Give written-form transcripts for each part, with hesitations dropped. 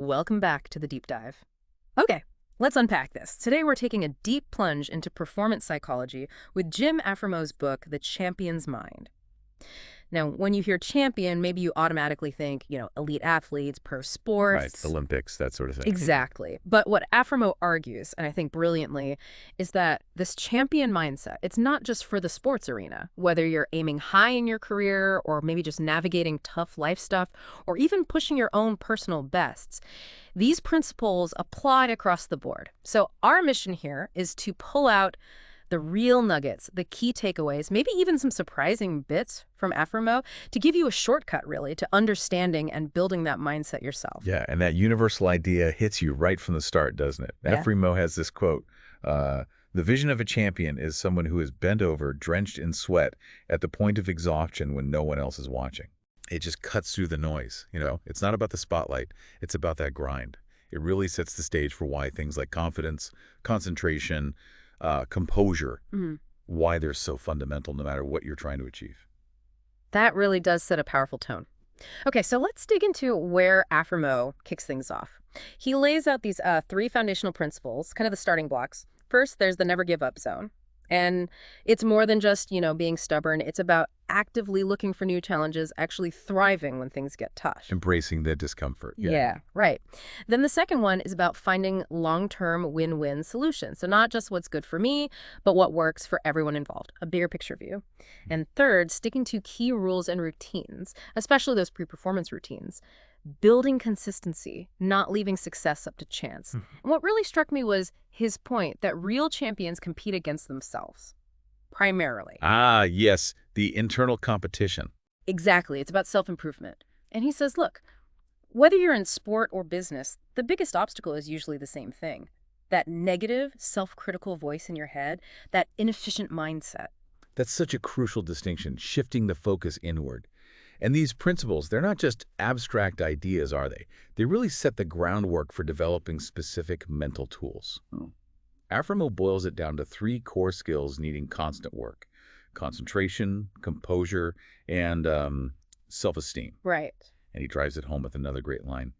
Welcome back to the deep dive. Okay, let's unpack this. Today we're taking a deep plunge into performance psychology with Jim Afremo's book, The Champion's Mind. Now, when you hear champion, maybe you automatically think, elite athletes, pro Right, sports. Olympics, that sort of thing. Exactly. But what Afremo argues, and I think brilliantly, is that this champion mindset, it's not just for the sports arena, whether you're aiming high in your career or maybe just navigating tough life stuff or even pushing your own personal bests. These principles apply across the board. So our mission here is to pull out the real nuggets, the key takeaways, maybe even some surprising bits from Afremo to give you a shortcut, really, to understanding and building that mindset yourself. Yeah, and that universal idea hits you right from the start, doesn't it? Yeah. Afremo has this quote, the vision of a champion is someone who is bent over, drenched in sweat, at the point of exhaustion when no one else is watching. It just cuts through the noise, It's not about the spotlight, it's about that grind. It really sets the stage for why things like confidence, concentration, composure, why they're so fundamental no matter what you're trying to achieve. That really does set a powerful tone. Okay, so let's dig into where Afremo kicks things off. He lays out these three foundational principles, kind of the starting blocks. First, there's the never give up zone. And it's more than just, being stubborn. It's about actively looking for new challenges, actually thriving when things get tough. Embracing the discomfort. Yeah, right. Then the second one is about finding long-term win-win solutions. So not just what's good for me, but what works for everyone involved, a bigger picture view. And third, sticking to key rules and routines, especially those pre-performance routines. Building consistency, not leaving success up to chance. And what really struck me was his point that real champions compete against themselves, primarily. Ah, yes, the internal competition. Exactly. It's about self-improvement. And he says, look, whether you're in sport or business, the biggest obstacle is usually the same thing. That negative, self-critical voice in your head, that inefficient mindset. That's such a crucial distinction, shifting the focus inward. And these principles, they're not just abstract ideas, are they? They really set the groundwork for developing specific mental tools. Afremo boils it down to three core skills needing constant work: concentration, composure, and self-esteem. Right. And he drives it home with another great line.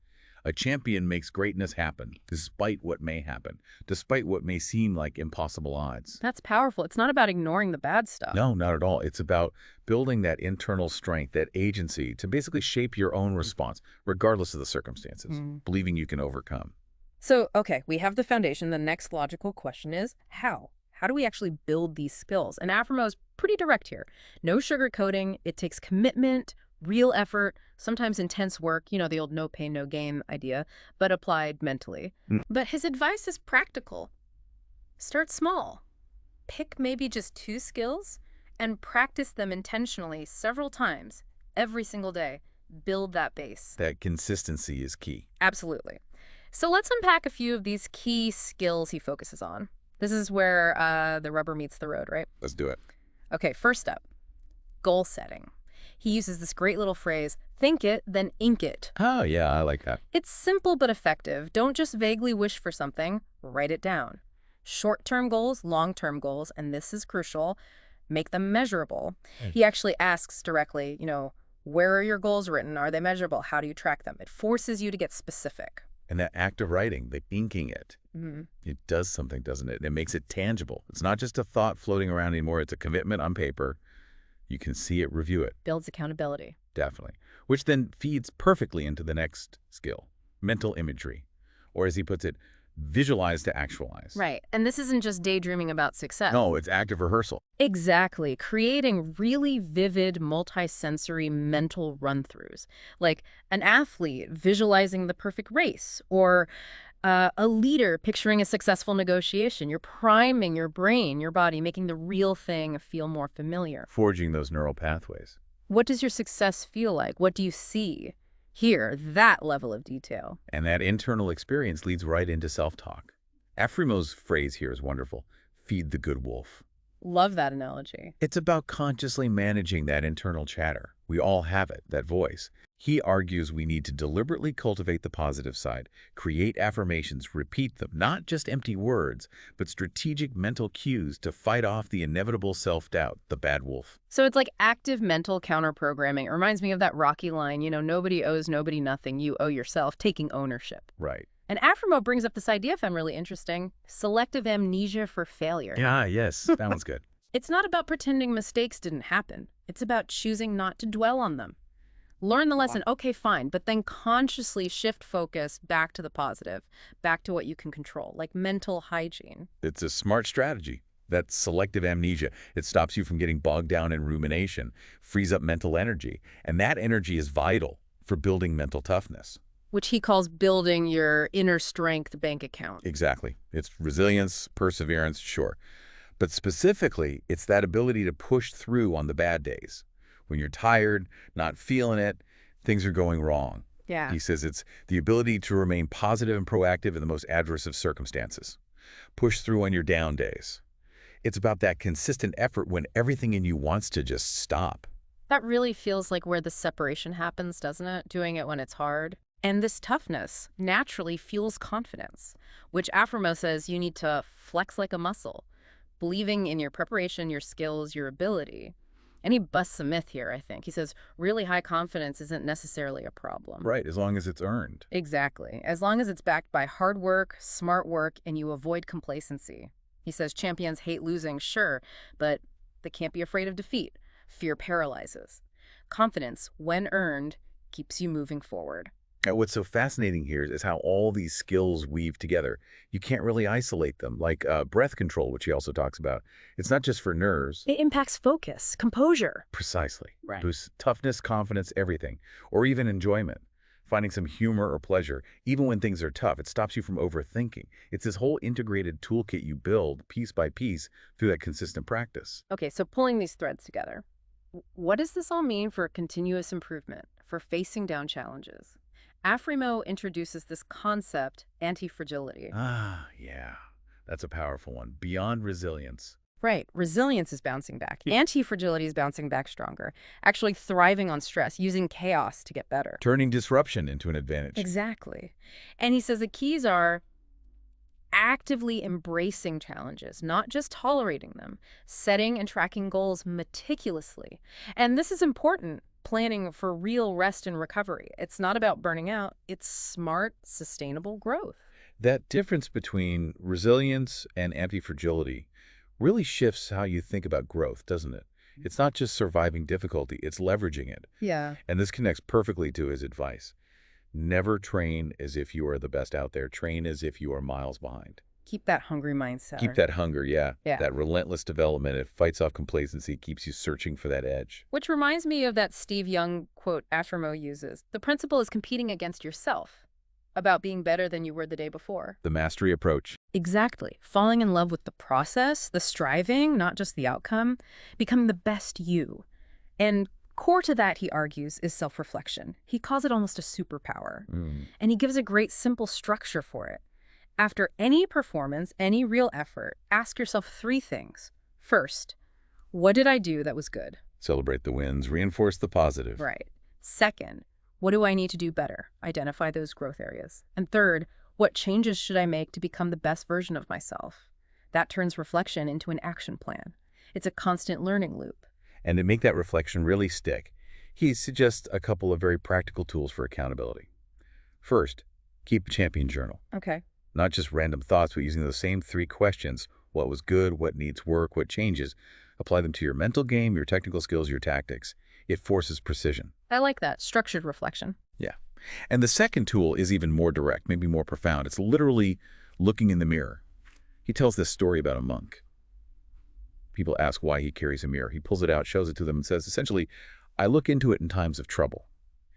A champion makes greatness happen, despite what may happen, despite what may seem like impossible odds. That's powerful. It's not about ignoring the bad stuff. No, not at all. It's about building that internal strength, that agency to basically shape your own response, regardless of the circumstances, believing you can overcome. So, okay, we have the foundation. The next logical question is how? How do we actually build these skills? And Afremo is pretty direct here. No sugarcoating. It takes commitment, real effort, sometimes intense work, the old no pain, no gain idea, but applied mentally. But his advice is practical. Start small. Pick maybe just 2 skills and practice them intentionally several times, every single day. Build that base. That consistency is key. Absolutely. So let's unpack a few of these key skills he focuses on. This is where the rubber meets the road, right? Let's do it. Okay, first up, goal setting. He uses this great little phrase, think it, then ink it. Oh, yeah, I like that. It's simple but effective. Don't just vaguely wish for something, write it down. Short-term goals, long-term goals, and this is crucial, make them measurable. He actually asks directly, where are your goals written? Are they measurable? How do you track them? It forces you to get specific. And that act of writing, the inking it, it does something, doesn't it? It makes it tangible. It's not just a thought floating around anymore. It's a commitment on paper. You can see it, review it. Builds accountability. Definitely. Which then feeds perfectly into the next skill, mental imagery. Or as he puts it, visualize to actualize. Right. And this isn't just daydreaming about success. No, it's active rehearsal. Exactly. Creating really vivid, multi-sensory mental run-throughs. Like an athlete visualizing the perfect race, or a leader picturing a successful negotiation. You're priming your brain, your body, making the real thing feel more familiar. Forging those neural pathways. What does your success feel like? What do you see? Here, that level of detail. And that internal experience leads right into self-talk. Afremo's phrase here is wonderful. Feed the good wolf. Love that analogy. It's about consciously managing that internal chatter. We all have it, that voice. He argues we need to deliberately cultivate the positive side, create affirmations, repeat them, not just empty words, but strategic mental cues to fight off the inevitable self-doubt, the bad wolf. So it's like active mental counter-programming. It reminds me of that Rocky line, nobody owes nobody nothing. You owe yourself, taking ownership. Right. And Aframo brings up this idea I found really interesting, selective amnesia for failure. Yeah, yes, that one's good. It's not about pretending mistakes didn't happen. It's about choosing not to dwell on them. Learn the lesson, okay, fine, but then consciously shift focus back to the positive, back to what you can control, like mental hygiene. It's a smart strategy. That's selective amnesia. It stops you from getting bogged down in rumination, frees up mental energy, and that energy is vital for building mental toughness. Which he calls building your inner strength bank account. Exactly. It's resilience, perseverance, sure. But specifically, it's that ability to push through on the bad days. When you're tired, not feeling it, things are going wrong. Yeah. He says it's the ability to remain positive and proactive in the most adverse of circumstances. Push through on your down days. It's about that consistent effort when everything in you wants to just stop. That really feels like where the separation happens, doesn't it? Doing it when it's hard. And this toughness naturally fuels confidence, which Aframo says you need to flex like a muscle, believing in your preparation, your skills, your ability. And he busts a myth here, I think. He says really high confidence isn't necessarily a problem. Right, as long as it's earned. Exactly. As long as it's backed by hard work, smart work, and you avoid complacency. He says champions hate losing, sure, but they can't be afraid of defeat. Fear paralyzes. Confidence, when earned, keeps you moving forward. And what's so fascinating here is how all these skills weave together. You can't really isolate them, like breath control, which he also talks about. It's not just for nerves. It impacts focus, composure. Precisely. Right. Boosts toughness, confidence, everything, or even enjoyment. Finding some humor or pleasure, even when things are tough. It stops you from overthinking. It's this whole integrated toolkit you build piece by piece through that consistent practice. Okay, so pulling these threads together. What does this all mean for continuous improvement, for facing down challenges? Aframo introduces this concept, anti-fragility. Ah, yeah. That's a powerful one. Beyond resilience. Right. Resilience is bouncing back. Anti-fragility is bouncing back stronger. Actually thriving on stress, using chaos to get better. Turning disruption into an advantage. Exactly. And he says the keys are actively embracing challenges, not just tolerating them, setting and tracking goals meticulously. And this is important. Planning for real rest and recovery. It's not about burning out. It's smart, sustainable growth. That difference between resilience and anti-fragility really shifts how you think about growth, doesn't it? It's not just surviving difficulty, it's leveraging it. Yeah. And this connects perfectly to his advice. Never train as if you are the best out there. Train as if you are miles behind. Keep that hungry mindset. Keep that hunger, yeah. Yeah. That relentless development. It fights off complacency, keeps you searching for that edge. Which reminds me of that Steve Young quote Aframo uses. The principle is competing against yourself, about being better than you were the day before. The mastery approach. Exactly. Falling in love with the process, the striving, not just the outcome, becoming the best you. And core to that, he argues, is self-reflection. He calls it almost a superpower. And he gives a great simple structure for it. After any performance, any real effort, ask yourself 3 things. First, what did I do that was good? Celebrate the wins, reinforce the positive. Right. Second, what do I need to do better? Identify those growth areas. And third, what changes should I make to become the best version of myself? That turns reflection into an action plan. It's a constant learning loop. And to make that reflection really stick, he suggests a couple of very practical tools for accountability. First, keep a champion journal. Okay. Not just random thoughts, but using those same 3 questions. What was good? What needs work? What changes? Apply them to your mental game, your technical skills, your tactics. It forces precision. I like that. Structured reflection. Yeah. And the second tool is even more direct, maybe more profound. It's literally looking in the mirror. He tells this story about a monk. People ask why he carries a mirror. He pulls it out, shows it to them, and says, essentially, I look into it in times of trouble.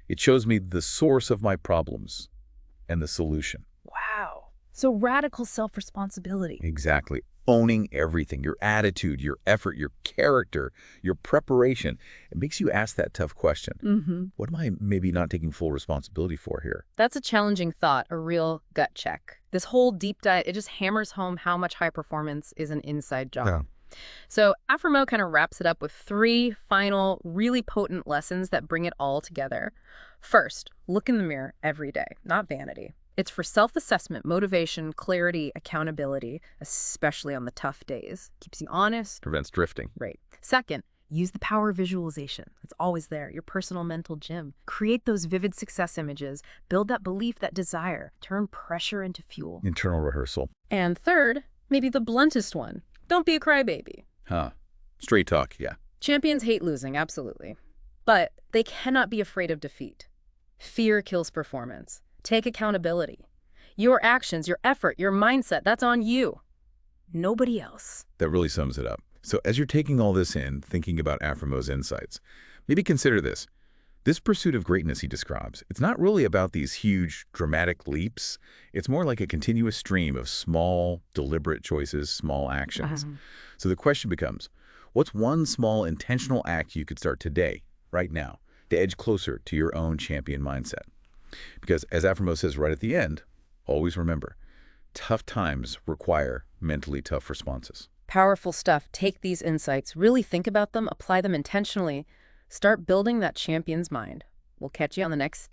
It shows me the source of my problems and the solution. Wow. So radical self-responsibility. Exactly. Owning everything, your attitude, your effort, your character, your preparation. It makes you ask that tough question. What am I maybe not taking full responsibility for here? That's a challenging thought, a real gut check. This whole deep dive, it just hammers home how much high performance is an inside job. Yeah. So Aframo kind of wraps it up with three final, really potent lessons that bring it all together. First, look in the mirror every day, not vanity. It's for self-assessment, motivation, clarity, accountability, especially on the tough days. Keeps you honest. Prevents drifting. Right. Second, use the power of visualization. It's always there, your personal mental gym. Create those vivid success images. Build that belief, that desire. Turn pressure into fuel. Internal rehearsal. And third, maybe the bluntest one. Don't be a crybaby. Huh. Straight talk, yeah. Champions hate losing, absolutely. But they cannot be afraid of defeat. Fear kills performance. Take accountability. Your actions, your effort, your mindset, that's on you. Nobody else. That really sums it up. So as you're taking all this in, thinking about Aframo's insights, maybe consider this. This pursuit of greatness he describes, it's not really about these huge, dramatic leaps. It's more like a continuous stream of small, deliberate choices, small actions. So the question becomes, what's one small, intentional act you could start today, right now, to edge closer to your own champion mindset? Because as Aframo says right at the end, always remember, tough times require mentally tough responses. Powerful stuff. Take these insights, really think about them, apply them intentionally. Start building that champion's mind. We'll catch you on the next